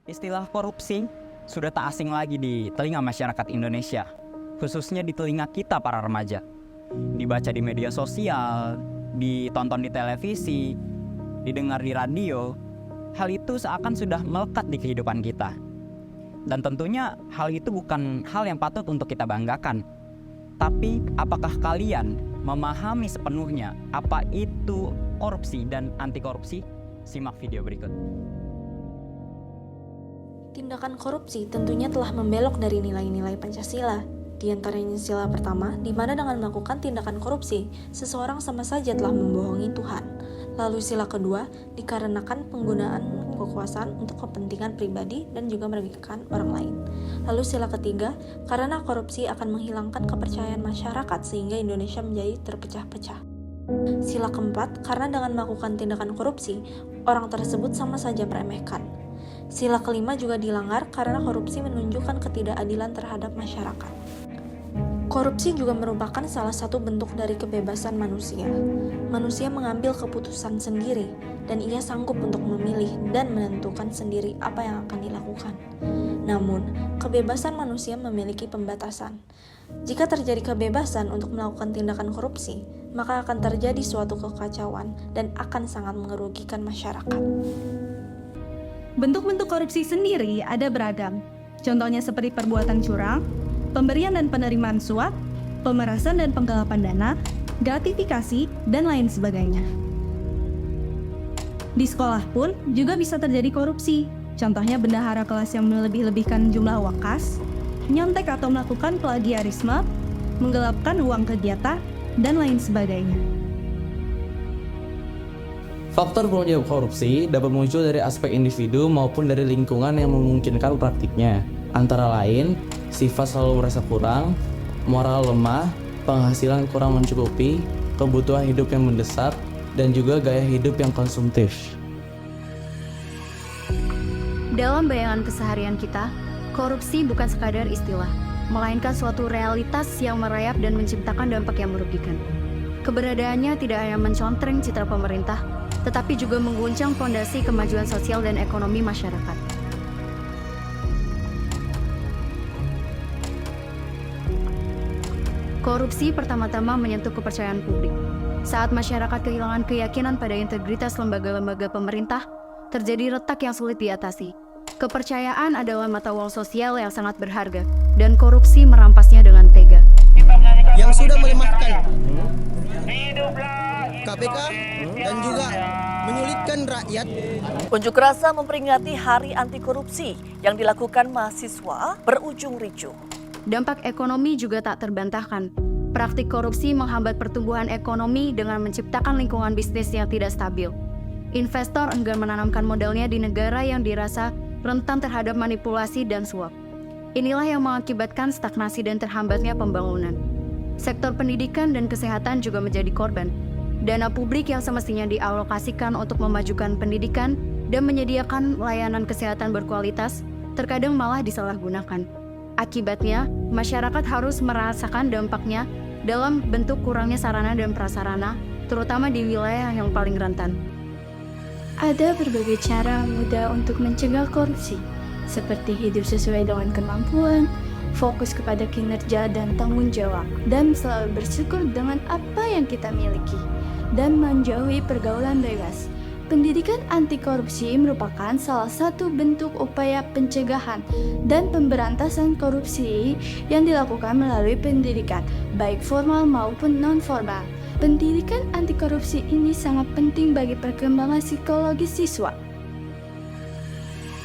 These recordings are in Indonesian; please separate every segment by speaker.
Speaker 1: Istilah korupsi sudah tak asing lagi di telinga masyarakat Indonesia, khususnya di telinga kita para remaja. Dibaca di media sosial, ditonton di televisi, didengar di radio, hal itu seakan sudah melekat di kehidupan kita. Dan tentunya hal itu bukan hal yang patut untuk kita banggakan. Tapi apakah kalian memahami sepenuhnya apa itu korupsi dan anti korupsi? Simak video berikut.
Speaker 2: Tindakan korupsi tentunya telah membelok dari nilai-nilai Pancasila. Di antaranya sila pertama, di mana dengan melakukan tindakan korupsi, seseorang sama saja telah membohongi Tuhan. Lalu sila kedua, dikarenakan penggunaan kekuasaan untuk kepentingan pribadi dan juga merugikan orang lain. Lalu sila ketiga, karena korupsi akan menghilangkan kepercayaan masyarakat sehingga Indonesia menjadi terpecah-pecah. Sila keempat, karena dengan melakukan tindakan korupsi, orang tersebut sama saja meremehkan. Sila kelima juga dilanggar karena korupsi menunjukkan ketidakadilan terhadap masyarakat. Korupsi juga merupakan salah satu bentuk dari kebebasan manusia. Manusia mengambil keputusan sendiri, dan ia sanggup untuk memilih dan menentukan sendiri apa yang akan dilakukan. Namun, kebebasan manusia memiliki pembatasan. Jika terjadi kebebasan untuk melakukan tindakan korupsi, maka akan terjadi suatu kekacauan dan akan sangat merugikan masyarakat.
Speaker 3: Bentuk-bentuk korupsi sendiri ada beragam. Contohnya seperti perbuatan curang, pemberian dan penerimaan suap, pemerasan dan penggelapan dana, gratifikasi, dan lain sebagainya. Di sekolah pun juga bisa terjadi korupsi. Contohnya bendahara kelas yang melebih-lebihkan jumlah UKAS, nyontek atau melakukan plagiarisme, menggelapkan uang kegiatan, dan lain sebagainya.
Speaker 4: Faktor penyebab korupsi dapat muncul dari aspek individu maupun dari lingkungan yang memungkinkan praktiknya. Antara lain, sifat selalu merasa kurang, moral lemah, penghasilan kurang mencukupi, kebutuhan hidup yang mendesak, dan juga gaya hidup yang konsumtif.
Speaker 5: Dalam bayangan keseharian kita, korupsi bukan sekadar istilah, melainkan suatu realitas yang merayap dan menciptakan dampak yang merugikan. Keberadaannya tidak hanya mencontreng citra pemerintah, tetapi juga mengguncang fondasi kemajuan sosial dan ekonomi masyarakat. Korupsi pertama-tama menyentuh kepercayaan publik. Saat masyarakat kehilangan keyakinan pada integritas lembaga-lembaga pemerintah, terjadi retak yang sulit diatasi. Kepercayaan adalah mata uang sosial yang sangat berharga, dan korupsi merampasnya dengan tega.
Speaker 6: Yang sudah melemahkan KPK dan juga menyulitkan rakyat.
Speaker 7: Unjuk rasa memperingati Hari Anti Korupsi yang dilakukan mahasiswa berujung ricuh.
Speaker 5: Dampak ekonomi juga tak terbantahkan. Praktik korupsi menghambat pertumbuhan ekonomi dengan menciptakan lingkungan bisnis yang tidak stabil. Investor enggan menanamkan modalnya di negara yang dirasa rentan terhadap manipulasi dan suap. Inilah yang mengakibatkan stagnasi dan terhambatnya pembangunan. Sektor pendidikan dan kesehatan juga menjadi korban. Dana publik yang semestinya dialokasikan untuk memajukan pendidikan dan menyediakan layanan kesehatan berkualitas terkadang malah disalahgunakan. Akibatnya, masyarakat harus merasakan dampaknya dalam bentuk kurangnya sarana dan prasarana, terutama di wilayah yang paling rentan.
Speaker 8: Ada berbagai cara mudah untuk mencegah korupsi, seperti hidup sesuai dengan kemampuan, fokus kepada kinerja dan tanggung jawab, dan selalu bersyukur dengan apa yang kita miliki, dan menjauhi pergaulan bebas. Pendidikan anti korupsi merupakan salah satu bentuk upaya pencegahan dan pemberantasan korupsi yang dilakukan melalui pendidikan, baik formal maupun non-formal. Pendidikan anti korupsi ini sangat penting bagi perkembangan psikologis siswa.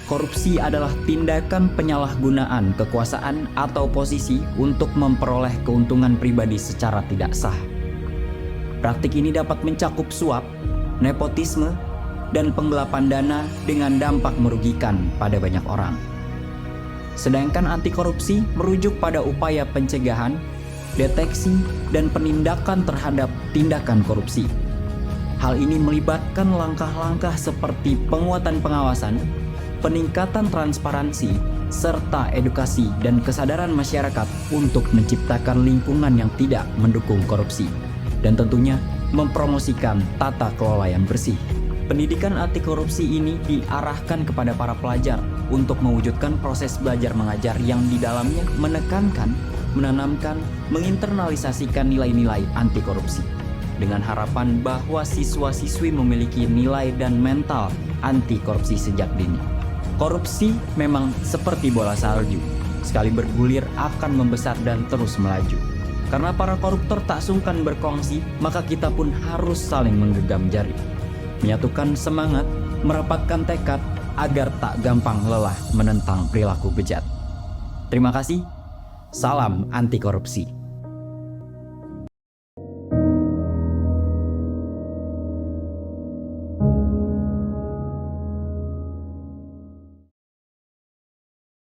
Speaker 1: Korupsi adalah tindakan penyalahgunaan kekuasaan atau posisi untuk memperoleh keuntungan pribadi secara tidak sah. Praktik ini dapat mencakup suap, nepotisme, dan penggelapan dana dengan dampak merugikan pada banyak orang. Sedangkan anti korupsi merujuk pada upaya pencegahan, deteksi, dan penindakan terhadap tindakan korupsi. Hal ini melibatkan langkah-langkah seperti penguatan pengawasan, peningkatan transparansi, serta edukasi dan kesadaran masyarakat untuk menciptakan lingkungan yang tidak mendukung korupsi, dan tentunya mempromosikan tata kelola yang bersih. Pendidikan anti korupsi ini diarahkan kepada para pelajar untuk mewujudkan proses belajar mengajar yang di dalamnya menekankan, menanamkan, menginternalisasikan nilai-nilai anti korupsi. Dengan harapan bahwa siswa-siswi memiliki nilai dan mental anti korupsi sejak dini. Korupsi memang seperti bola salju, sekali bergulir akan membesar dan terus melaju. Karena para koruptor tak sungkan berkongsi, maka kita pun harus saling menggenggam jari. Menyatukan semangat, merapatkan tekad agar tak gampang lelah menentang perilaku bejat. Terima kasih. Salam anti korupsi.